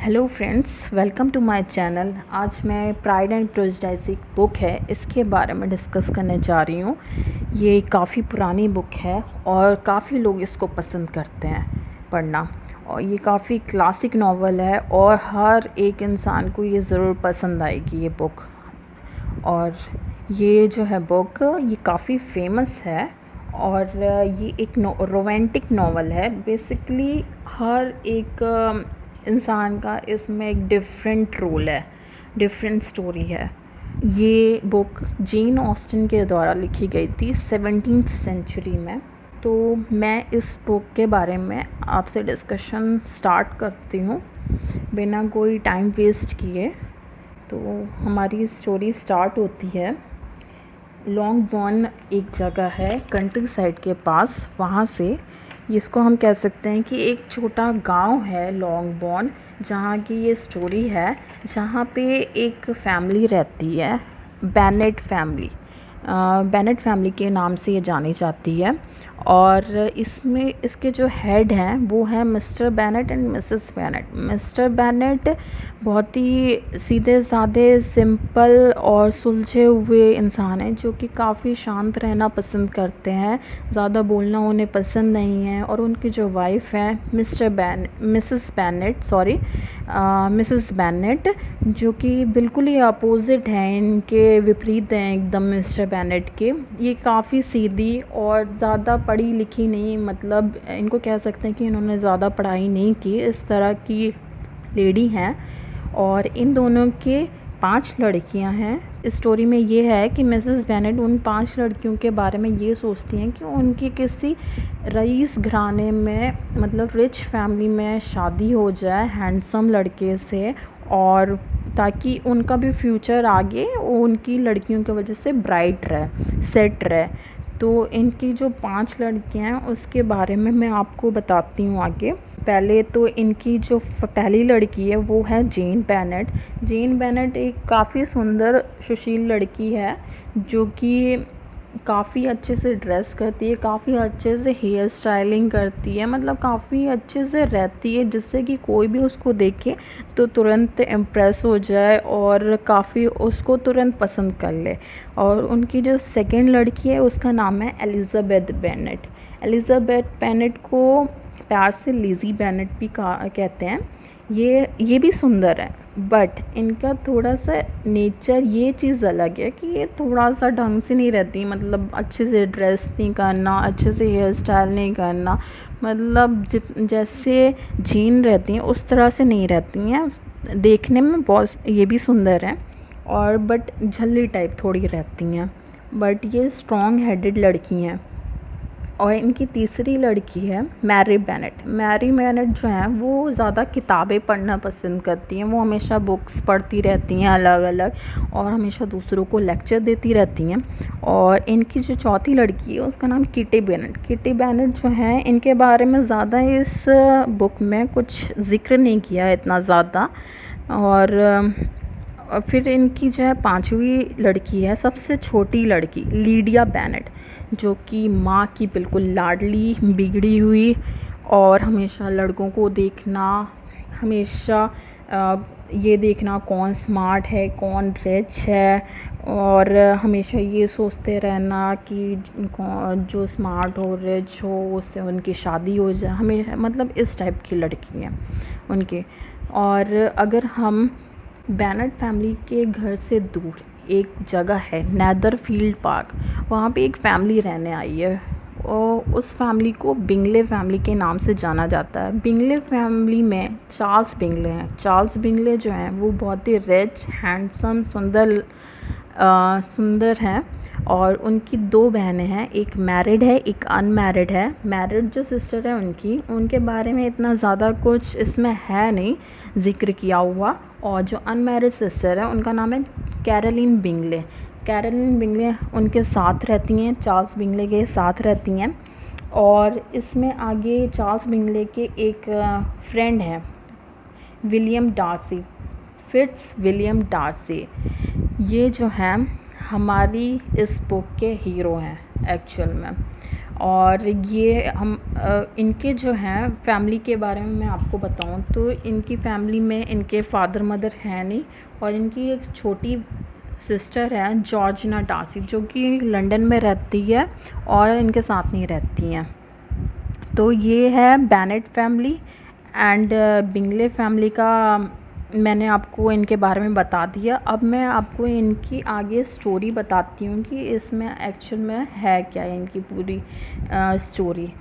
Hello friends, welcome to my channel. आज मैं Pride and Prejudice एक बुक है इसके बारे में डिस्कस करने जा रही हूँ। ये काफ़ी पुरानी बुक है और काफ़ी लोग इसको पसंद करते हैं पढ़ना, और ये काफ़ी क्लासिक नावल है और हर एक इंसान को ये ज़रूर पसंद आएगी ये बुक। और ये जो है बुक ये काफ़ी फेमस है और ये एक रोमांटिक नावल है। बेसिकली हर एक इंसान का इसमें एक डिफरेंट रोल है, डिफरेंट स्टोरी है। ये बुक जेन ऑस्टन के द्वारा लिखी गई थी 17th सेंचुरी में। तो मैं इस बुक के बारे में आपसे डिस्कशन स्टार्ट करती हूँ बिना कोई टाइम वेस्ट किए। तो हमारी स्टोरी स्टार्ट होती है। लॉन्गबॉर्न एक जगह है कंट्री साइड के पास, वहाँ से इसको हम कह सकते हैं कि एक छोटा गांव है लॉन्गबॉर्न, जहाँ की ये स्टोरी है। जहाँ पे एक फैमिली रहती है, बेनेट फैमिली। बेनेट फैमिली के नाम से ये जानी जाती है। और इसमें इसके जो हेड हैं वो है mister Bennett and Mrs Bennett. Mister Bennett बहुत ही सीधे साधे, सिंपल और सुलझे हुए इंसान हैं जो कि काफ़ी शांत रहना पसंद करते हैं, ज़्यादा बोलना उन्हें पसंद नहीं है। और उनकी जो वाइफ है मिसेस बेनेट, जो कि बिल्कुल ही अपोजिट हैं, इनके विपरीत हैं एकदम मिस्टर बेनेट के। ये काफ़ी सीधी और ज़्यादा पढ़ी लिखी नहीं, मतलब इनको कह सकते हैं कि इन्होंने ज़्यादा पढ़ाई नहीं की, इस तरह की लेडी हैं। और इन दोनों के 5 लड़कियां हैं। इस स्टोरी में ये है कि मिसेस बेनेट उन 5 लड़कियों के बारे में ये सोचती हैं कि उनकी किसी रईस घराने में, मतलब रिच फैमिली में शादी हो जाए हैंडसम लड़के से, और ताकि उनका भी फ्यूचर आगे उनकी लड़कियों की वजह से ब्राइट रहे, सेट रहे। तो इनकी जो 5 लड़कियां हैं उसके बारे में मैं आपको बताती हूँ आगे। पहले तो इनकी जो पहली लड़की है वो है जेन बेनेट। जेन बेनेट एक काफ़ी सुंदर सुशील लड़की है जो कि काफ़ी अच्छे से ड्रेस करती है, काफ़ी अच्छे से हेयर स्टाइलिंग करती है, मतलब काफ़ी अच्छे से रहती है, जिससे कि कोई भी उसको देखे तो तुरंत इम्प्रेस हो जाए और काफ़ी उसको तुरंत पसंद कर ले। और उनकी जो सेकंड लड़की है उसका नाम है एलिज़ाबेथ बेनेट। एलिज़ाबेथ बेनेट को प्यार से लिज़ी बेनेट भी कहते हैं। ये भी सुंदर है, बट इनका थोड़ा सा नेचर ये चीज़ अलग है कि ये थोड़ा सा ढंग से नहीं रहती, मतलब अच्छे से ड्रेस नहीं करना, अच्छे से हेयर स्टाइल नहीं करना, मतलब जैसे जीन रहती हैं उस तरह से नहीं रहती हैं। देखने में बहुत ये भी सुंदर है और बट झल्ली टाइप थोड़ी रहती हैं, बट ये स्ट्रॉन्ग हेडेड लड़की हैं। और इनकी तीसरी लड़की है मैरी बेनेट। मैरी बेनेट जो हैं वो ज़्यादा किताबें पढ़ना पसंद करती हैं, वो हमेशा बुक्स पढ़ती रहती हैं अलग अलग, और हमेशा दूसरों को लेक्चर देती रहती हैं। और इनकी जो चौथी लड़की है उसका नाम किटी बेनेट। किटी बेनेट जो हैं इनके बारे में ज़्यादा इस बुक में कुछ ज़िक्र नहीं किया है इतना ज़्यादा। और फिर इनकी जो है 5वीं लड़की है, सबसे छोटी लड़की लीडिया बेनेट, जो कि माँ की बिल्कुल लाडली बिगड़ी हुई, और हमेशा लड़कों को देखना, हमेशा ये देखना कौन स्मार्ट है कौन रिच है, और हमेशा ये सोचते रहना कि जो स्मार्ट हो रिच हो उससे उनकी शादी हो जाए, हमेशा मतलब इस टाइप की लड़की है उनकी। और अगर हम बेनेट फैमिली के घर से दूर एक जगह है नेदरफील्ड पार्क, वहाँ पे एक फैमिली रहने आई है, और उस फैमिली को बिंगले फैमिली के नाम से जाना जाता है। बिंगले फैमिली में चार्ल्स बिंगले हैं। चार्ल्स बिंगले जो हैं वो बहुत ही रिच, हैंडसम, सुंदर हैं। और उनकी 2 बहनें हैं, एक मैरिड है एक अनमैरिड है। मैरिड जो सिस्टर है उनके बारे में इतना ज़्यादा कुछ इसमें है नहीं ज़िक्र किया हुआ, और जो अनमैरिड सिस्टर है उनका नाम है कैरोलिन बिंगले। कैरोलिन बिंगले उनके साथ रहती हैं, चार्ल्स बिंगले के साथ रहती हैं। और इसमें आगे चार्ल्स बिंगले के एक फ्रेंड हैं William Darcy, Fitzwilliam Darcy. ये जो हैं हमारी इस बुक के हीरो हैं एक्चुअल में। और ये हम इनके जो हैं फैमिली के बारे में मैं आपको बताऊं तो इनकी फैमिली में इनके फादर मदर हैं नहीं, और इनकी एक छोटी सिस्टर है जॉर्जिना डासी, जो कि लंदन में रहती है और इनके साथ नहीं रहती हैं। तो ये है Bennett family and Bingley family का मैंने आपको इनके बारे में बता दिया। अब मैं आपको इनकी आगे स्टोरी बताती हूँ कि इसमें एक्चुअल में है क्या इनकी पूरी स्टोरी।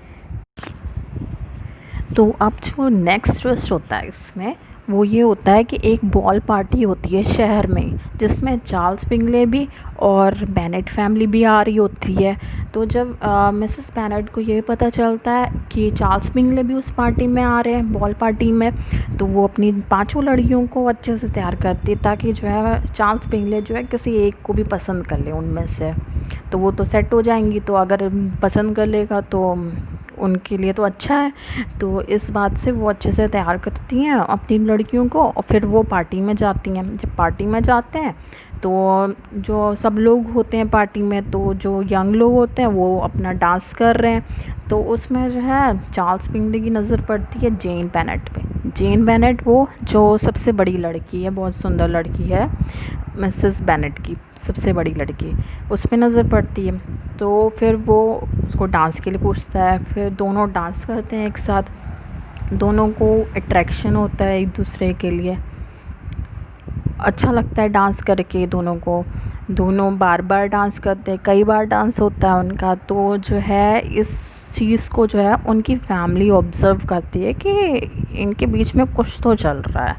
तो अब जो नेक्स्ट ट्विस्ट होता है इसमें वो ये होता है कि एक बॉल पार्टी होती है शहर में, जिसमें चार्ल्स बिंगले भी और बेनेट फैमिली भी आ रही होती है। तो जब मिसेस बेनेट को ये पता चलता है कि चार्ल्स बिंगले भी उस पार्टी में आ रहे हैं, बॉल पार्टी में, तो वो अपनी 5 लड़कियों को अच्छे से तैयार करती है ताकि जो है चार्ल्स बिंगले जो है किसी एक को भी पसंद कर ले उनमें से। तो वो तो सेट हो जाएंगी, तो अगर पसंद कर लेगा तो उनके लिए तो अच्छा है। तो इस बात से वो अच्छे से तैयार करती हैं अपनी लड़कियों को, और फिर वो पार्टी में जाती हैं। जब पार्टी में जाते हैं तो जो सब लोग होते हैं पार्टी में, तो जो यंग लोग होते हैं वो अपना डांस कर रहे हैं। तो उसमें जो है चार्ल्स बिंगले की नज़र पड़ती है जेन बेनेट पे। जेन बेनेट वो जो सबसे बड़ी लड़की है, बहुत सुंदर लड़की है, मिसेस बेनेट की सबसे बड़ी लड़की, उस पर नज़र पड़ती है। तो फिर वो उसको डांस के लिए पूछता है, फिर दोनों डांस करते हैं एक साथ। दोनों को अट्रैक्शन होता है एक दूसरे के लिए, अच्छा लगता है डांस करके दोनों को। दोनों बार बार डांस करते हैं, कई बार डांस होता है उनका। तो जो है इस चीज़ को जो है उनकी फैमिली ऑब्ज़र्व करती है कि इनके बीच में कुछ तो चल रहा है।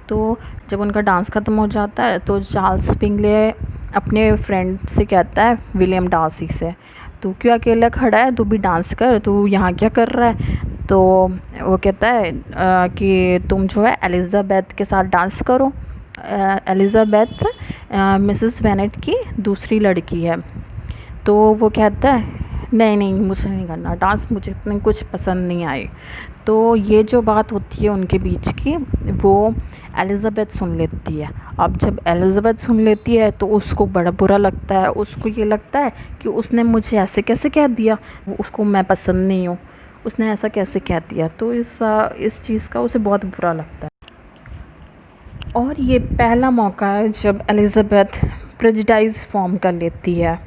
तो जब उनका डांस ख़त्म हो जाता है तो चार्ल्स बिंगले अपने फ्रेंड से कहता है, विलियम डार्सी से, तू क्यों अकेला खड़ा है, तू भी डांस कर, तू यहाँ क्या कर रहा है। तो वो कहता है कि तुम जो है एलिज़ाबेथ के साथ डांस करो। एलिज़ाबेथ मिसेस बेनेट की दूसरी लड़की है। तो वो कहता है नहीं नहीं, मुझे नहीं करना डांस, मुझे इतनी कुछ पसंद नहीं आई। तो ये जो बात होती है उनके बीच की, वो एलिज़ाबेथ सुन लेती है। अब जब एलिज़ाबेथ सुन लेती है तो उसको बड़ा बुरा लगता है। उसको ये लगता है कि उसने मुझे ऐसे कैसे कह दिया, उसको मैं पसंद नहीं हूँ, उसने ऐसा कैसे कह दिया। तो इस चीज़ का उसे बहुत बुरा लगता है। और ये पहला मौका है जब एलिज़ाबेथ प्रेजुडाइज फॉर्म कर लेती है।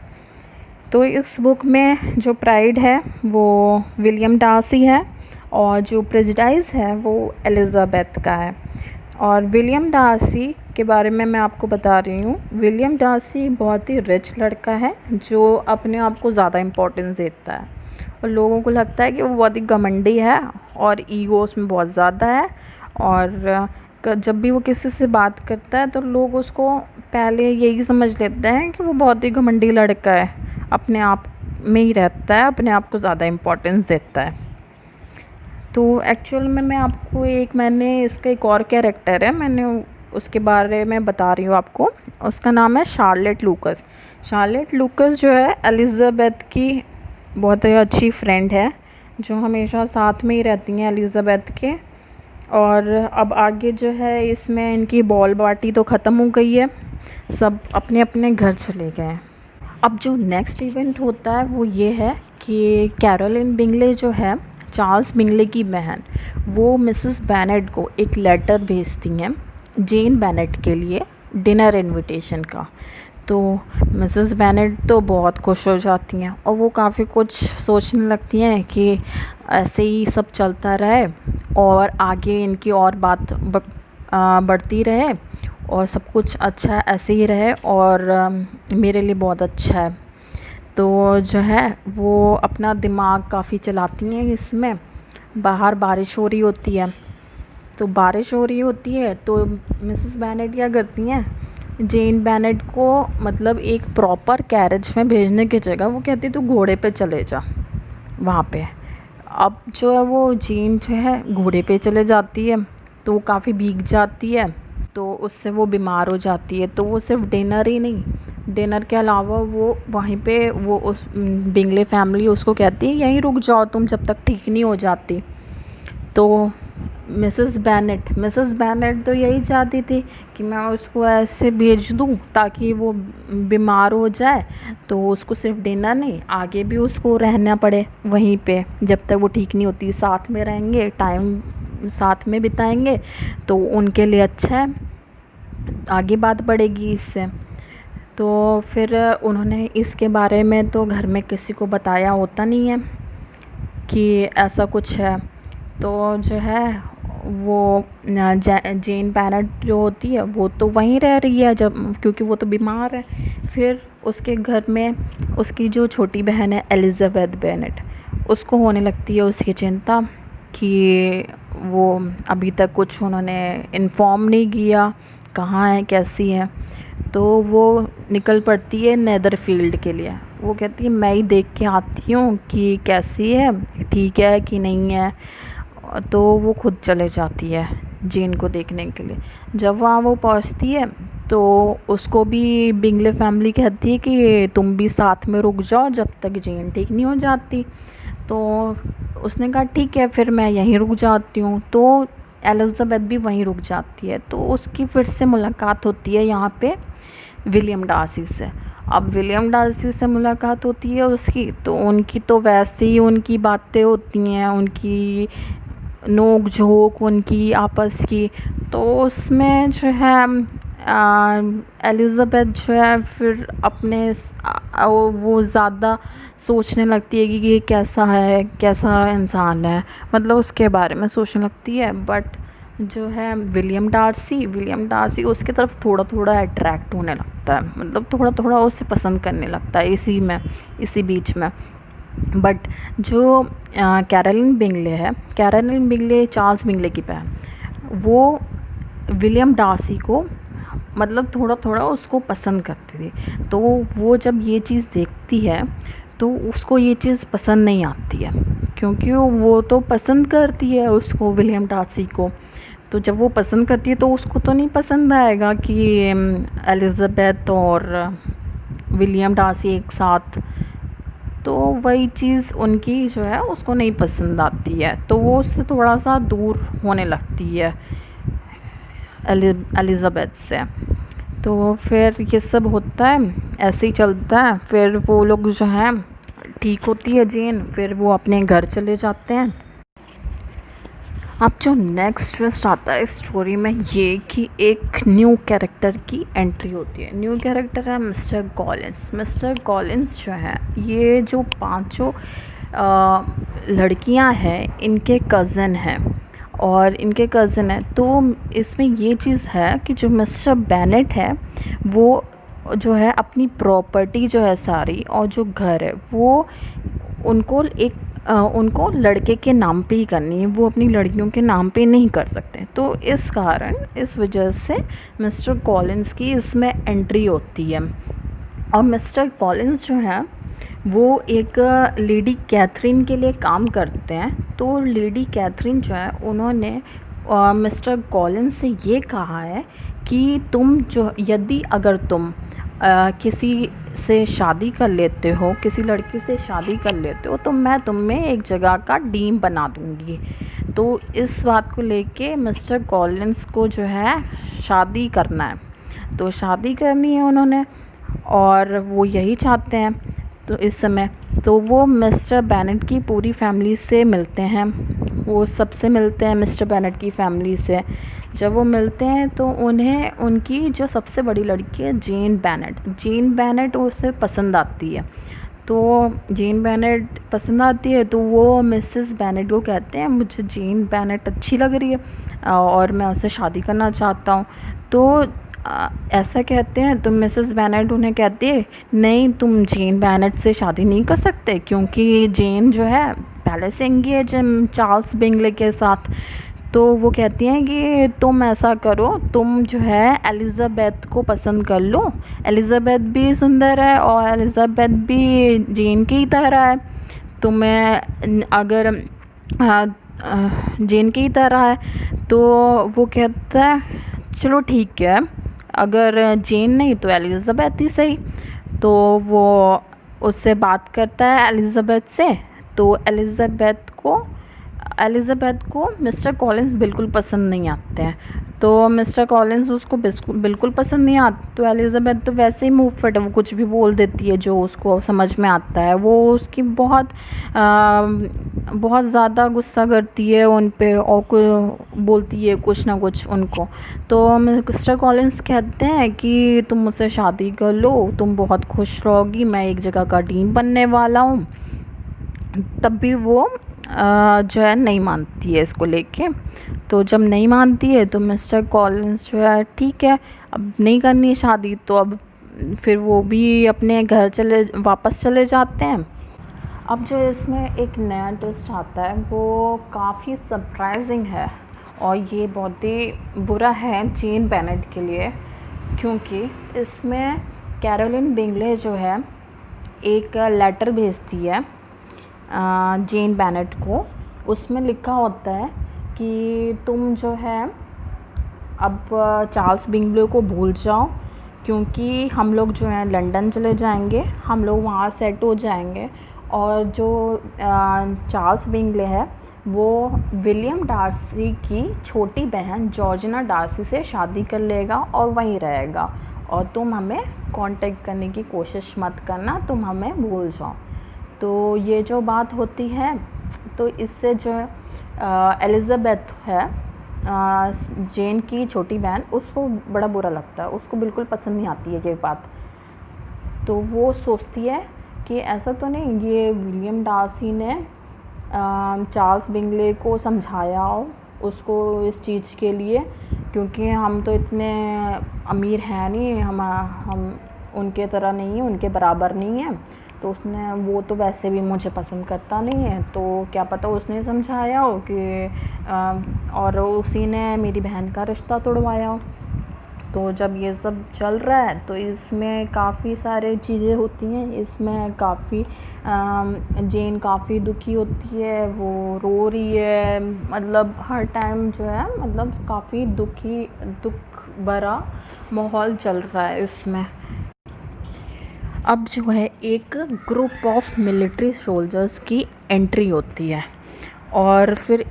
तो इस बुक में जो प्राइड है वो विलियम डार्सी है, और जो प्रेजुडाइज है वो एलिज़ाबेथ का है। और विलियम डार्सी के बारे में मैं आपको बता रही हूँ। विलियम डार्सी बहुत ही रिच लड़का है जो अपने आप को ज़्यादा इम्पोर्टेंस देता है, और लोगों को लगता है कि वो बहुत ही घमंडी है और ईगो उसमें बहुत ज़्यादा है। और जब भी वो किसी से बात करता है तो लोग उसको पहले यही समझ लेते हैं कि वो बहुत ही घमंडी लड़का है, अपने आप में ही रहता है, अपने आप को ज़्यादा इम्पोर्टेंस देता है। तो एक्चुअल में मैं आपको मैंने इसका एक और कैरेक्टर है, मैंने उसके बारे में बता रही हूँ आपको। उसका नाम है शार्लेट लूकस। शार्लेट लूकस जो है एलिज़ाबेथ की बहुत ही अच्छी फ्रेंड है, जो हमेशा साथ में ही रहती हैं एलिज़ाबेथ के। और अब आगे जो है इसमें इनकी बॉल पार्टी तो ख़त्म हो गई है, सब अपने अपने घर चले गए हैं। अब जो नेक्स्ट इवेंट होता है वो ये है कि कैरोलिन बिंगले जो है चार्ल्स बिंगले की बहन, वो मिसेस बेनेट को एक लेटर भेजती हैं जेन बेनेट के लिए डिनर इनविटेशन का। तो मिसेस बेनेट तो बहुत खुश हो जाती हैं और वो काफ़ी कुछ सोचने लगती हैं कि ऐसे ही सब चलता रहे और आगे इनकी और बात बढ़ती रहे और सब कुछ अच्छा ऐसे ही रहे, और मेरे लिए बहुत अच्छा है। तो जो है वो अपना दिमाग काफ़ी चलाती हैं इसमें। बाहर बारिश हो रही होती है, तो बारिश हो रही होती है तो मिसेस बेनेट क्या करती हैं, जेन बेनेट को मतलब एक प्रॉपर कैरेज में भेजने की जगह वो कहती है तू घोड़े पे चले जा वहाँ पे। अब जो है वो जेन जो है घोड़े पे चले जाती है तो वो काफ़ी भीग जाती है, तो उससे वो बीमार हो जाती है। तो वो सिर्फ डिनर ही नहीं, डिनर के अलावा वो वहीं पे वो उस बिंगले फैमिली उसको कहती है यहीं रुक जाओ तुम जब तक ठीक नहीं हो जाती। तो मिसेस बेनेट तो यही चाहती थी कि मैं उसको ऐसे भेज दूँ ताकि वो बीमार हो जाए, तो उसको सिर्फ डिनर नहीं, आगे भी उसको रहना पड़े वहीं पे जब तक वो ठीक नहीं होती। साथ में रहेंगे, टाइम साथ में बिताएंगे तो उनके लिए अच्छा है, आगे बात बढ़ेगी इससे। तो फिर उन्होंने इसके बारे में तो घर में किसी को बताया होता नहीं है कि ऐसा कुछ है। तो जो है वो जेन बेनेट जो होती है वो तो वहीं रह रही है जब, क्योंकि वो तो बीमार है। फिर उसके घर में उसकी जो छोटी बहन है एलिज़ाबेथ बेनेट, उसको होने लगती है उसकी चिंता कि वो अभी तक कुछ उन्होंने इन्फॉर्म नहीं किया कहाँ है कैसी है। तो वो निकल पड़ती है नेदरफील्ड के लिए। वो कहती है मैं ही देख के आती हूँ कि कैसी है, ठीक है कि नहीं है। तो वो खुद चले जाती है जेन को देखने के लिए। जब वहाँ वो पहुँचती है तो उसको भी बिंगले फैमिली कहती है कि तुम भी साथ में रुक जाओ जब तक जेन ठीक नहीं हो जाती। तो उसने कहा ठीक है फिर मैं यहीं रुक जाती हूँ। तो एलिज़ाबेथ भी वहीं रुक जाती है। तो उसकी फिर से मुलाकात होती है यहाँ पे विलियम डार्सी से। अब विलियम डार्सी से मुलाकात होती है उसकी, तो उनकी तो वैसे ही उनकी बातें होती हैं, उनकी नोक झोंक उनकी आपस की। तो उसमें जो है एलिज़ाबेथ जो है फिर अपने वो ज़्यादा सोचने लगती है कि ये कैसा है, कैसा इंसान है, मतलब उसके बारे में सोचने लगती है। बट जो है विलियम डार्सी उसकी तरफ थोड़ा थोड़ा अट्रैक्ट होने लगता है, मतलब थोड़ा थोड़ा उसे पसंद करने लगता है इसी बीच में। बट जो कैरोलिन बिंगले चार्ल्स बिंगले की बहन, वो विलियम डार्सी को मतलब थोड़ा थोड़ा उसको पसंद करती थी। तो वो जब ये चीज़ देखती है तो उसको ये चीज़ पसंद नहीं आती है, क्योंकि वो तो पसंद करती है उसको, विलियम डार्सी को। तो जब वो पसंद करती है तो उसको तो नहीं पसंद आएगा कि एलिज़ाबेथ और विलियम डार्सी एक साथ। तो वही चीज़ उनकी जो है उसको नहीं पसंद आती है, तो वो उससे थोड़ा सा दूर होने लगती है एलिज़ाबेथ से। तो फिर ये सब होता है, ऐसे ही चलता है। फिर वो लोग जो हैं ठीक होती है जेन, फिर वो अपने घर चले जाते हैं। अब जो नेक्स्ट ट्विस्ट आता है स्टोरी में ये कि एक न्यू कैरेक्टर की एंट्री होती है। न्यू कैरेक्टर है मिस्टर कॉलिंस जो है, ये जो पांचों लड़कियां हैं इनके कज़न हैं, और इनके कज़न हैं। तो इसमें ये चीज़ है कि जो मिस्टर बेनेट है वो जो है अपनी प्रॉपर्टी जो है सारी और जो घर है वो उनको लड़के के नाम पे ही करनी है, वो अपनी लड़कियों के नाम पे नहीं कर सकते। तो इस वजह से मिस्टर कॉलिंस की इसमें एंट्री होती है। और मिस्टर कॉलिंस जो है वो एक लेडी कैथरीन के लिए काम करते हैं। तो लेडी कैथरीन जो है उन्होंने मिस्टर कॉलिंस से ये कहा है कि अगर तुम किसी से शादी कर लेते हो, किसी लड़की से शादी कर लेते हो, तो मैं तुम्हें एक जगह का डीन बना दूँगी। तो इस बात को लेके मिस्टर कॉलिंस को जो है शादी करना है, तो शादी करनी है उन्होंने, और वो यही चाहते हैं। तो इस समय तो वो मिस्टर बेनेट की पूरी फैमिली से मिलते हैं, वो सबसे मिलते हैं मिस्टर बेनेट की फैमिली से। जब वो मिलते हैं तो उन्हें उनकी जो सबसे बड़ी लड़की है जेन बेनेट उसे पसंद आती है। तो जेन बेनेट पसंद आती है तो वो मिसेस बेनेट को कहते हैं मुझे जेन बेनेट अच्छी लग रही है और मैं उससे शादी करना चाहता हूँ। तो ऐसा कहते हैं तो मिसेस बेनेट उन्हें कहती है नहीं, तुम जेन बेनेट से शादी नहीं कर सकते, क्योंकि जेन जो है पहले से एंगेज है चार्ल्स बिंगले के साथ। तो वो कहती हैं कि तुम ऐसा करो, तुम जो है एलिज़ाबेथ को पसंद कर लो, एलिज़ाबेथ भी सुंदर है और एलिज़ाबेथ भी जेन की तरह है। तुम्हें अगर जेन की तरह है तो वो कहता है चलो ठीक है, अगर जेन नहीं तो एलिज़ाबेथ ही सही। तो वो उससे बात करता है एलिज़ाबेथ से। तो एलिज़ाबेथ को एलिज़ाबेथ को मिस्टर कॉलिंस बिल्कुल पसंद नहीं आते हैं। तो मिस्टर कॉलिंस उसको बिल्कुल पसंद नहीं आते, तो एलिज़ाबेथ तो वैसे ही मुँह फट वो कुछ भी बोल देती है जो उसको समझ में आता है। वो उसकी बहुत ज़्यादा गुस्सा करती है उन पे और बोलती है कुछ ना कुछ उनको। तो मिस्टर कॉलिंस कहते हैं कि तुम मुझसे शादी कर लो, तुम बहुत खुश रहोगी, मैं एक जगह का डीन बनने वाला हूँ। तब भी वो जो है नहीं मानती है इसको लेके। तो जब नहीं मानती है तो मिस्टर कॉलिंस जो है ठीक है, अब नहीं करनी है शादी, तो अब फिर वो भी अपने घर वापस चले जाते हैं। अब जो इसमें एक नया ट्विस्ट आता है वो काफ़ी सरप्राइजिंग है, और ये बहुत ही बुरा है जेन बेनेट के लिए, क्योंकि इसमें कैरोलिन बिंगले जो है एक लेटर भेजती है जेन बेनेट को। उसमें लिखा होता है कि तुम जो है अब चार्ल्स बिंगले को भूल जाओ, क्योंकि हम लोग जो है लंदन चले जाएंगे, हम लोग वहाँ सेट हो जाएंगे, और जो चार्ल्स बिंगले है वो विलियम डार्सी की छोटी बहन जॉर्जिना डार्सी से शादी कर लेगा और वहीं रहेगा, और तुम हमें कांटेक्ट करने की कोशिश मत करना, तुम हमें भूल जाओ। तो ये जो बात होती है, तो इससे जो एलिज़ाबेथ है जेन की छोटी बहन, उसको बड़ा बुरा लगता है, उसको बिल्कुल पसंद नहीं आती है ये बात। तो वो सोचती है कि ऐसा तो नहीं ये विलियम डार्सी ने चार्ल्स बिंगले को समझाया हो उसको इस चीज़ के लिए, क्योंकि हम तो इतने अमीर हैं नहीं, हम उनके तरह नहीं हैं, उनके बराबर नहीं हैं, तो उसने वो तो वैसे भी मुझे पसंद करता नहीं है, तो क्या पता उसने समझाया हो कि और उसी ने मेरी बहन का रिश्ता तोड़वाया हो। तो जब ये सब चल रहा है तो इसमें काफ़ी सारे चीज़ें होती हैं, इसमें काफ़ी जेन काफ़ी दुखी होती है, वो रो रही है, मतलब हर टाइम जो है मतलब काफ़ी दुख भरा माहौल चल रहा है इसमें। अब जो है एक ग्रुप ऑफ मिलिट्री सोल्जर्स की एंट्री होती है, और फिर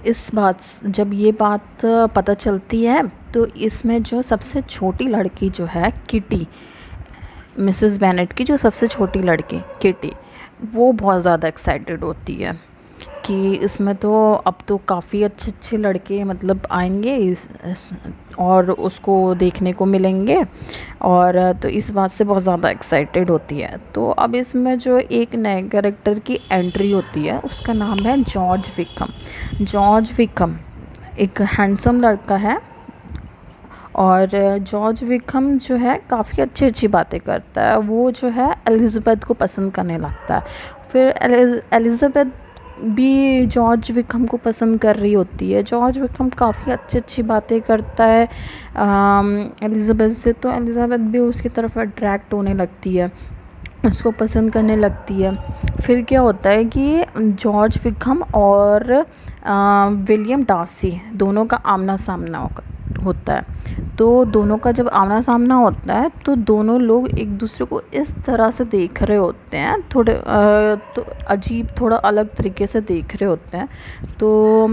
जब ये बात पता चलती है तो इसमें जो सबसे छोटी लड़की जो है किटी, मिसेस बेनेट की जो सबसे छोटी लड़की किटी, वो बहुत ज़्यादा एक्साइटेड होती है कि इसमें तो अब तो काफ़ी अच्छे अच्छे लड़के मतलब आएंगे और उसको देखने को मिलेंगे, और तो इस बात से बहुत ज़्यादा एक्साइटेड होती है। तो अब इसमें जो एक नए कैरेक्टर की एंट्री होती है उसका नाम है जॉर्ज विकम। जॉर्ज विकम एक हैंडसम लड़का है, और जॉर्ज विकम जो है काफ़ी अच्छी अच्छी बातें करता है। वो जो है एलिज़ाबेथ को पसंद करने लगता है, फिर एलिज़ाबेथ भी जॉर्ज विकम को पसंद कर रही होती है। जॉर्ज विकम काफ़ी अच्छी अच्छी बातें करता है एलिज़ाबेथ से, तो एलिज़ाबेथ भी उसकी तरफ अट्रैक्ट होने लगती है, उसको पसंद करने लगती है। फिर क्या होता है कि जॉर्ज विकम और विलियम डार्सी दोनों का आमना सामना होता है। तो दोनों का जब आमना सामना होता है तो दोनों लोग एक दूसरे को इस तरह से देख रहे होते हैं, थोड़े तो अजीब, थोड़ा अलग तरीके से देख रहे होते हैं। तो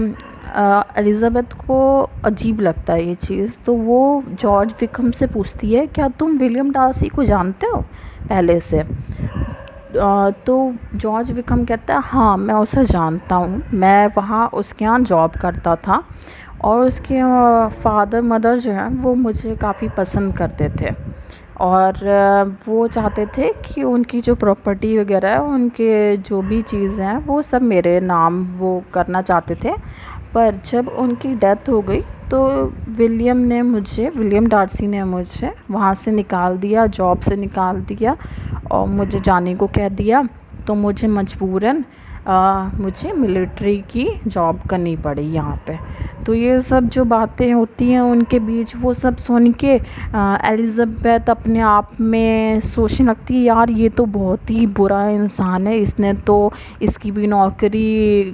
एलिज़ाबेथ को अजीब लगता है ये चीज़, तो वो जॉर्ज विकम से पूछती है क्या तुम विलियम डार्सी को जानते हो पहले से? तो जॉर्ज विकम कहता है हाँ मैं उसे जानता हूँ, मैं वहाँ उसके यहाँ जॉब करता था, और उसके फादर मदर जो हैं वो मुझे काफ़ी पसंद करते थे, और वो चाहते थे कि उनकी जो प्रॉपर्टी वगैरह है, उनके जो भी चीज़ हैं वो सब मेरे नाम वो करना चाहते थे। पर जब उनकी डेथ हो गई तो विलियम डार्सी ने मुझे वहाँ से निकाल दिया, जॉब से निकाल दिया, और मुझे जाने को कह दिया। तो मुझे मजबूरन मुझे मिलिट्री की जॉब करनी पड़ी यहाँ पे। तो ये सब जो बातें होती हैं उनके बीच, वो सब सुन के एलिज़ाबेथ अपने आप में सोचने लगती है यार ये तो बहुत ही बुरा इंसान है, इसने तो इसकी भी नौकरी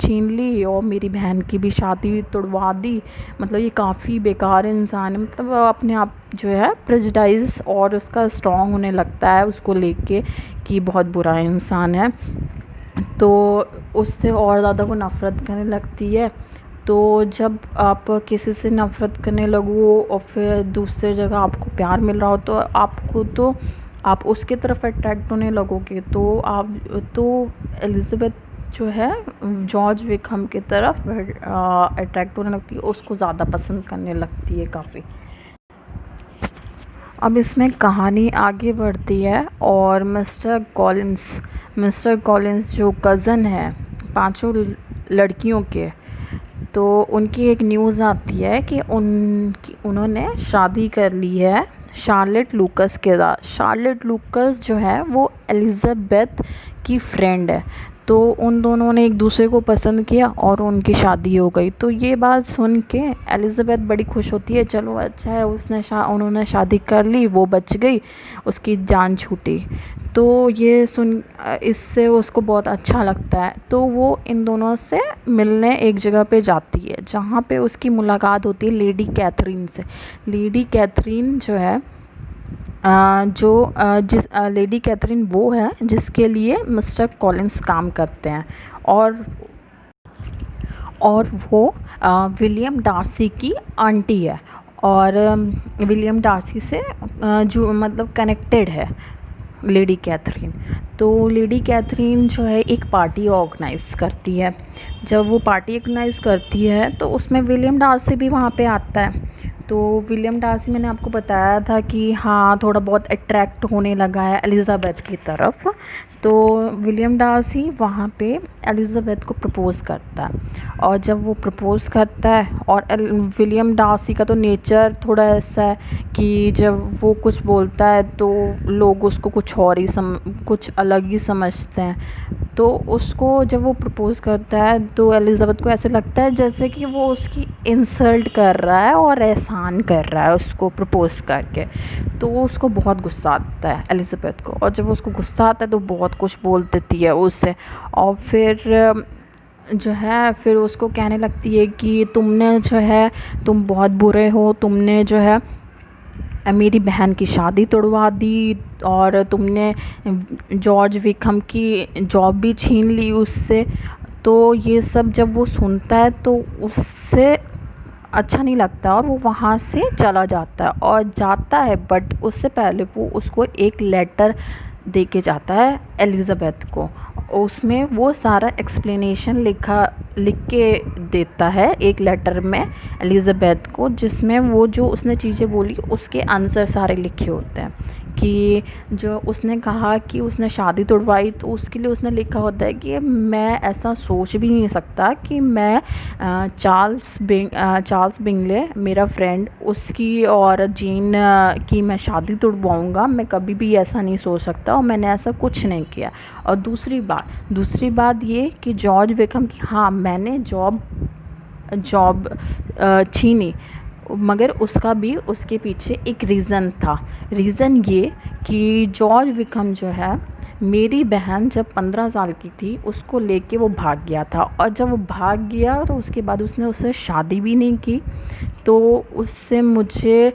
छीन ली और मेरी बहन की भी शादी तुड़वा दी, मतलब ये काफ़ी बेकार इंसान है। मतलब अपने आप जो है प्रेजुडाइज और उसका स्ट्रॉन्ग होने लगता है उसको लेके कि बहुत बुरा इंसान है। तो उससे और ज़्यादा वो नफ़रत करने लगती है। तो जब आप किसी से नफ़रत करने लगो और फिर दूसरी जगह आपको प्यार मिल रहा हो तो आप उसकी तरफ अट्रैक्ट होने लगोगे। तो एलिज़ाबेथ जो है जॉर्ज विकहम की तरफ अट्रैक्ट होने लगती है, उसको ज़्यादा पसंद करने लगती है काफ़ी। अब इसमें कहानी आगे बढ़ती है और मिस्टर कॉलिंस जो कज़न है पांचों लड़कियों के, तो उनकी एक न्यूज़ आती है कि उन्होंने शादी कर ली है शार्लेट लूकस के साथ। शार्लेट लूकस जो है वो एलिज़ाबेथ की फ्रेंड है। तो उन दोनों ने एक दूसरे को पसंद किया और उनकी शादी हो गई। तो ये बात सुन के एलिज़ाबेथ बड़ी खुश होती है, चलो अच्छा है उन्होंने शादी कर ली, वो बच गई, उसकी जान छूटी। तो ये इससे उसको बहुत अच्छा लगता है। तो वो इन दोनों से मिलने एक जगह पे जाती है जहाँ पे उसकी मुलाकात होती है लेडी कैथरीन से। लेडी कैथरीन जो है लेडी कैथरीन वो है जिसके लिए मिस्टर कॉलिंस काम करते हैं, और वो विलियम डार्सी की आंटी है, और विलियम डार्सी से जो मतलब कनेक्टेड है लेडी कैथरीन। तो लेडी कैथरीन जो है एक पार्टी ऑर्गेनाइज़ करती है। जब वो पार्टी ऑर्गेनाइज़ करती है तो उसमें विलियम डार्सी भी वहाँ पे आता है। तो विलियम डार्सी मैंने आपको बताया था कि हाँ थोड़ा बहुत अट्रैक्ट होने लगा है एलिज़ाबेथ की तरफ। तो विलियम डार्सी वहाँ पे एलिज़ाबेथ को प्रपोज़ करता है, और जब वो प्रपोज़ करता है, और विलियम डार्सी का तो नेचर थोड़ा ऐसा है कि जब वो कुछ बोलता है तो लोग उसको कुछ अलग ही समझते हैं। तो उसको जब वो प्रपोज़ करता है तो एलिज़ाबेथ को ऐसे लगता है जैसे कि वो उसकी इंसल्ट कर रहा है और एहसान कर रहा है उसको प्रपोज़ करके। तो उसको बहुत गुस्सा आता है एलिज़ाबेथ को, और जब उसको गुस्सा आता है तो बहुत कुछ बोल देती है उससे, और फिर उसको कहने लगती है कि तुम बहुत बुरे हो, तुमने जो है मेरी बहन की शादी तोड़वा दी, और तुमने जॉर्ज विकहम की जॉब भी छीन ली उससे। तो ये सब जब वो सुनता है तो उससे अच्छा नहीं लगता और वो वहाँ से चला जाता है, और जाता है बट उससे पहले वो उसको एक लेटर दे के जाता है एलिज़ाबेथ को। उसमें वो सारा एक्सप्लेनेशन लिख के देता है एक लेटर में एलिज़ाबेथ को, जिसमें वो जो उसने चीज़ें बोली उसके आंसर सारे लिखे होते हैं। कि जो उसने कहा कि उसने शादी तोड़वाई, तो उसके लिए उसने लिखा होता है कि मैं ऐसा सोच भी नहीं सकता कि मैं चार्ल्स बिंगले मेरा फ्रेंड उसकी और जीन की मैं शादी तोड़वाऊँगा, मैं कभी भी ऐसा नहीं सोच सकता, और मैंने ऐसा कुछ नहीं किया। और दूसरी बात ये कि जॉर्ज विकहम की, हाँ मैंने जॉब छीनी, मगर उसके पीछे एक रीज़न था। रीज़न ये कि जॉर्ज विकहम जो है मेरी बहन जब 15 साल की थी उसको लेके वो भाग गया था, और जब वो भाग गया तो उसके बाद उसने उससे शादी भी नहीं की। तो उससे मुझे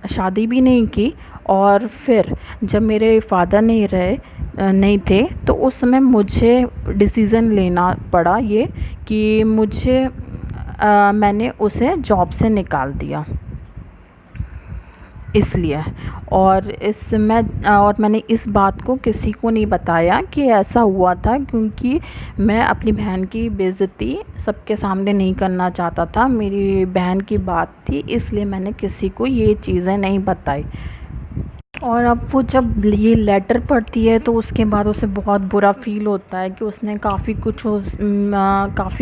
शादी भी नहीं की, और फिर जब मेरे फादर नहीं थे तो उस समय मुझे डिसीज़न लेना पड़ा ये कि मैंने उसे जॉब से निकाल दिया इसलिए। और मैंने इस बात को किसी को नहीं बताया कि ऐसा हुआ था, क्योंकि मैं अपनी बहन की बेइज्जती सबके सामने नहीं करना चाहता था। मेरी बहन की बात थी, इसलिए मैंने किसी को ये चीज़ें नहीं बताई। और अब वो जब ये लेटर पढ़ती है तो उसके बाद उसे बहुत बुरा फ़ील होता है कि उसने काफ़ी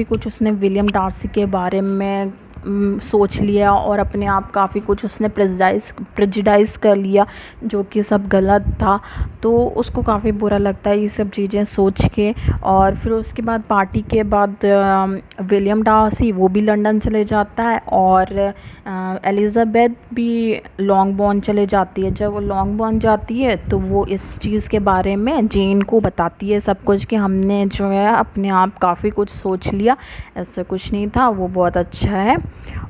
कुछ उसने विलियम डार्सी के बारे में सोच लिया, और अपने आप काफ़ी कुछ उसने प्रेजुडाइज़ कर लिया जो कि सब गलत था। तो उसको काफ़ी बुरा लगता है ये सब चीज़ें सोच के। और फिर उसके बाद पार्टी के बाद विलियम डार्सी वो भी लंदन चले जाता है, और एलिज़ाबेथ भी लॉन्गबॉर्न चले जाती है। जब वो लॉन्गबॉर्न जाती है तो वो इस चीज़ के बारे में जेन को बताती है सब कुछ, कि हमने जो है अपने आप काफ़ी कुछ सोच लिया, ऐसा कुछ नहीं था, वो बहुत अच्छा है।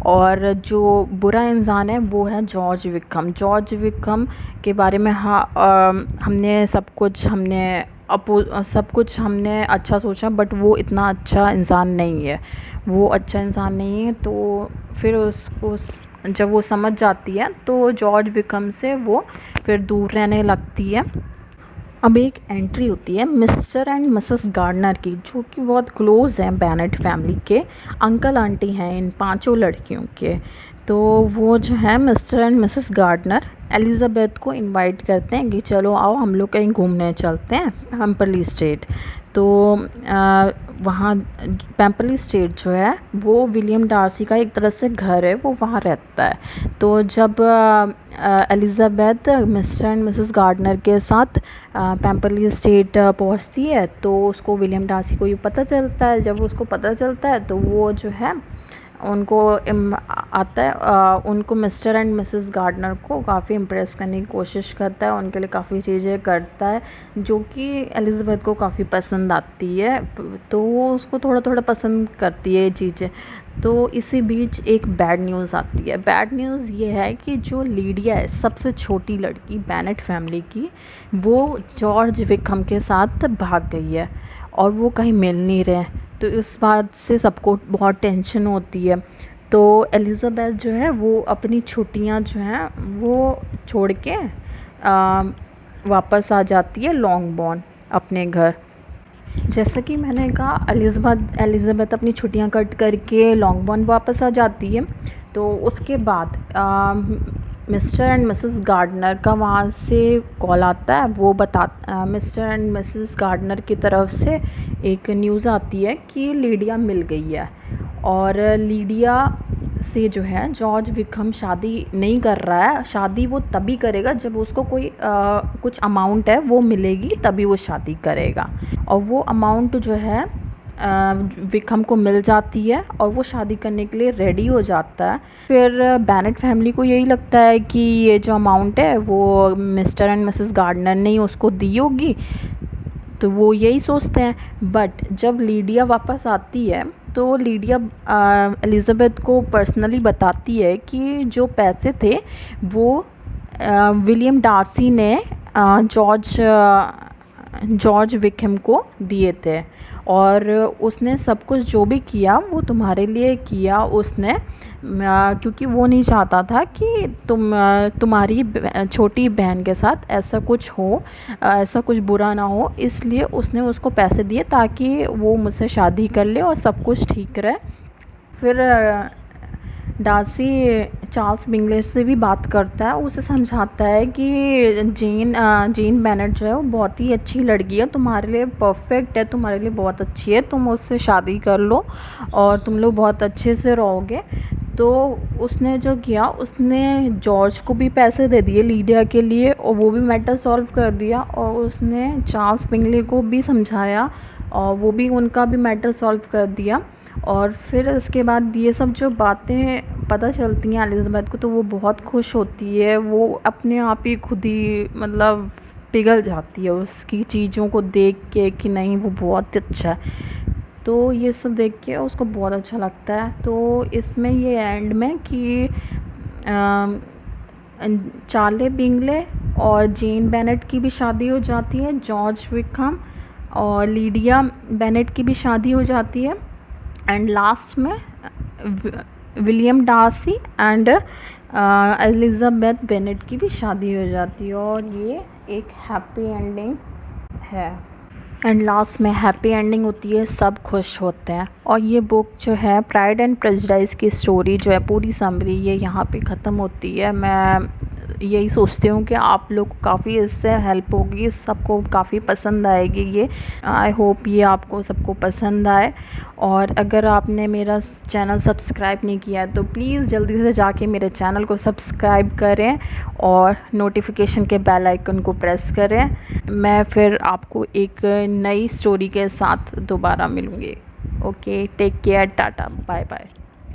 और जो बुरा इंसान है वो है जॉर्ज विकहम के बारे में। हाँ हमने सब कुछ हमने अच्छा सोचा, बट वो इतना अच्छा इंसान नहीं है, वो अच्छा इंसान नहीं है। तो फिर उसको जब वो समझ जाती है तो जॉर्ज विक्रम से वो फिर दूर रहने लगती है। अब एक एंट्री होती है मिस्टर एंड मिसेस गार्डनर की, जो कि बहुत क्लोज़ हैं बेनेट फैमिली के, अंकल आंटी हैं इन पांचों लड़कियों के। तो वो जो है Mr and Mrs Gardiner Elizabeth को इनवाइट करते हैं कि चलो आओ हम लोग कहीं घूमने चलते हैं पेम्बरली स्टेट। तो वहाँ पेम्बरली स्टेट जो है वो विलियम डार्सी का एक तरह से घर है, वो वहाँ रहता है। तो जब Elizabeth Mr and Mrs Gardiner के साथ पेम्बरली स्टेट पहुँचती है तो उसको विलियम डार्सी को ये पता चलता है। जब उसको पता चलता है तो वो जो है उनको आता है, उनको मिस्टर एंड मिसेस गार्डनर को काफ़ी इम्प्रेस करने की कोशिश करता है, उनके लिए काफ़ी चीज़ें करता है जो कि एलिज़ाबेथ को काफ़ी पसंद आती है। तो वो उसको थोड़ा थोड़ा पसंद करती है ये चीज़ें। तो इसी बीच एक बैड न्यूज़ आती है। बैड न्यूज़ ये है कि जो लीडिया है, सबसे छोटी लड़की बेनेट फैमिली की, वो जॉर्ज विक्रम के साथ भाग गई है और वो कहीं मिल नहीं रहे। तो इस बात से सबको बहुत टेंशन होती है। तो एलिज़ाबेथ जो है वो अपनी छुट्टियां जो हैं वो छोड़ के वापस आ जाती है लॉन्गबॉर्न अपने घर। जैसा कि मैंने कहा, एलिज़ाबेथ अपनी छुट्टियां कट करके लॉन्गबॉर्न वापस आ जाती है। तो उसके बाद मिस्टर एंड मिसेस गार्डनर का वहाँ से कॉल आता है। वो मिस्टर एंड मिसेस गार्डनर की तरफ से एक न्यूज़ आती है कि लीडिया मिल गई है, और लीडिया से जो है जॉर्ज विक्रम शादी नहीं कर रहा है। शादी वो तभी करेगा जब उसको कोई कुछ अमाउंट है वो मिलेगी, तभी वो शादी करेगा। और वो अमाउंट जो है विक्रम को मिल जाती है और वो शादी करने के लिए रेडी हो जाता है। फिर बेनेट फैमिली को यही लगता है कि ये जो अमाउंट है वो मिस्टर एंड मिसेस गार्डनर ने ही उसको दी होगी, तो वो यही सोचते हैं। बट जब लीडिया वापस आती है तो लीडिया एलिज़ाबेथ को पर्सनली बताती है कि जो पैसे थे वो विलियम डार्सी ने जॉर्ज विक्रम को दिए थे, और उसने सब कुछ जो भी किया वो तुम्हारे लिए किया उसने, क्योंकि वो नहीं चाहता था कि तुम्हारी छोटी बहन के साथ ऐसा कुछ हो, ऐसा कुछ बुरा ना हो, इसलिए उसने उसको पैसे दिए ताकि वो मुझसे शादी कर ले और सब कुछ ठीक रहे। फिर डार्सी चार्ल्स बिंगले से भी बात करता है, उसे समझाता है कि जेन बेनेट जो है वो बहुत ही अच्छी लड़की है, तुम्हारे लिए परफेक्ट है, तुम्हारे लिए बहुत अच्छी है, तुम उससे शादी कर लो और तुम लोग बहुत अच्छे से रहोगे। तो उसने जो किया, उसने जॉर्ज को भी पैसे दे दिए लीडिया के लिए और वो भी मैटर सॉल्व कर दिया, और उसने चार्ल्स बिंगले को भी समझाया और वो भी उनका भी मैटर सॉल्व कर दिया। और फिर इसके बाद ये सब जो बातें पता चलती हैं एलिज़ाबेथ को तो वो बहुत खुश होती है, वो अपने आप ही खुद ही मतलब पिघल जाती है उसकी चीज़ों को देख के कि नहीं वो बहुत अच्छा है। तो ये सब देख के उसको बहुत अच्छा लगता है। तो इसमें ये एंड में कि चार्ले बिंगले और जेन बेनेट की भी शादी हो जाती है, जॉर्ज विक्रम और लीडिया बेनेट की भी शादी हो जाती है, एंड लास्ट में William Darcy and Elizabeth Bennet की भी शादी हो जाती है, और ये एक हैप्पी एंडिंग है। एंड लास्ट में हैप्पी एंडिंग होती है, सब खुश होते हैं। और ये बुक जो है प्राइड एंड प्रेजुडिस की स्टोरी जो है पूरी समरी ये यहाँ पे ख़त्म होती है। मैं यही सोचती हूँ कि आप लोग को काफ़ी इससे हेल्प होगी, सबको काफ़ी पसंद आएगी ये। आई होप ये आपको सबको पसंद आए। और अगर आपने मेरा चैनल सब्सक्राइब नहीं किया है तो प्लीज़ जल्दी से जाके मेरे चैनल को सब्सक्राइब करें और नोटिफिकेशन के बेल आइकन को प्रेस करें। मैं फिर आपको एक नई स्टोरी के साथ दोबारा मिलूँगी। Okay, take care, tata, bye bye.